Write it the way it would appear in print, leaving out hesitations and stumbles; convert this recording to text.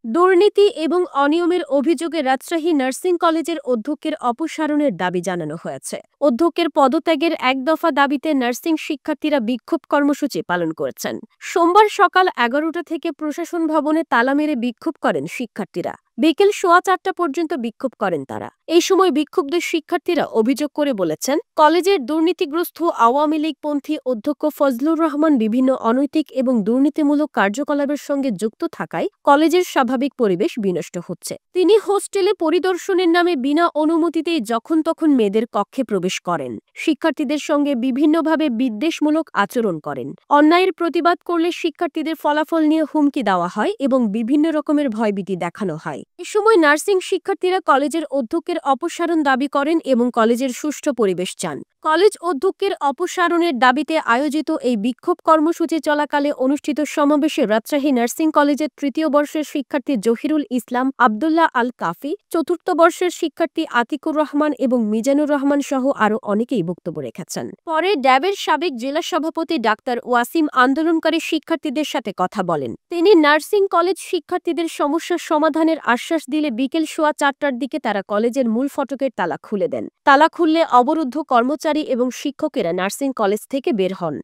দুর্নীতি এবং অনিয়মের অভিযোগে রাজশাহী নার্সিং কলেজের অধ্যক্ষের অপসারণের দাবি জানানো হয়েছে। অধ্যক্ষের পদত্যাগের এক দফা দাবিতে নার্সিং শিক্ষার্থীরা বিক্ষোভ কর্মসূচি পালন করেছেন। সোমবার সকাল 11টা থেকে প্রশাসন ভবনে তালা মেরে বিক্ষোভ করেন শিক্ষার্থীরা। বিকেল 4:15 পর্যন্ত বিক্ষোভ করেন তারা। এই সময় বিক্ষুব্ধ শিক্ষার্থীরা অভিযোগ করে বলেছেন, কলেজের দুর্নীতিগ্রস্ত আওয়ামী লীগপন্থী অধ্যক্ষ ফজলুর রহমান বিভিন্ন অনৈতিক এবং দুর্নীতিমূলক কার্যকলাপের সঙ্গে যুক্ত থাকায় কলেজের স্বাভাবিক পরিবেশ বিনষ্ট হচ্ছে। তিনি হোস্টেলে পরিদর্শনের নামে বিনা অনুমতিতেই যখন তখন মেয়েদের কক্ষে প্রবেশ করেন, শিক্ষার্থীদের সঙ্গে বিভিন্নভাবে বিদ্বেষমূলক আচরণ করেন। অন্যায়ের প্রতিবাদ করলে শিক্ষার্থীদের ফলাফল নিয়ে হুমকি দেওয়া হয় এবং বিভিন্ন রকমের ভয়ভীতি দেখানো হয়। এ সময় নার্সিং শিক্ষার্থীরা কলেজের অধ্যক্ষের অপসারণ দাবি করেন এবং কলেজের সুষ্ঠু পরিবেশ চান। কলেজ অধ্যক্ষের অপসারণের দাবিতে আয়োজিত এই বিক্ষোভ কর্মসূচি চলাকালে অনুষ্ঠিত সমাবেশে রাজশাহী নার্সিং কলেজের তৃতীয় বর্ষের শিক্ষার্থী জহিরুল ইসলাম, আব্দুল্লাহ আল কাফি, চতুর্থ বর্ষের শিক্ষার্থী আতিকুর রহমান এবং মিজানুর রহমান সহ আরও অনেকেই বক্তব্য রেখেছেন। পরে ড্যাবের সাবেক জেলা সভাপতি ডাক্তার ওয়াসিম আন্দোলনকারী শিক্ষার্থীদের সাথে কথা বলেন। তিনি নার্সিং কলেজ শিক্ষার্থীদের সমস্যার সমাধানের আশ্বাস দিলে বিকেল 4:15টার দিকে তারা কলেজের মূল ফটকের তালা খুলে দেন। তালা খুললে অবরুদ্ধ কর্মচারী এবং শিক্ষকেরা নার্সিং কলেজ থেকে বের হন।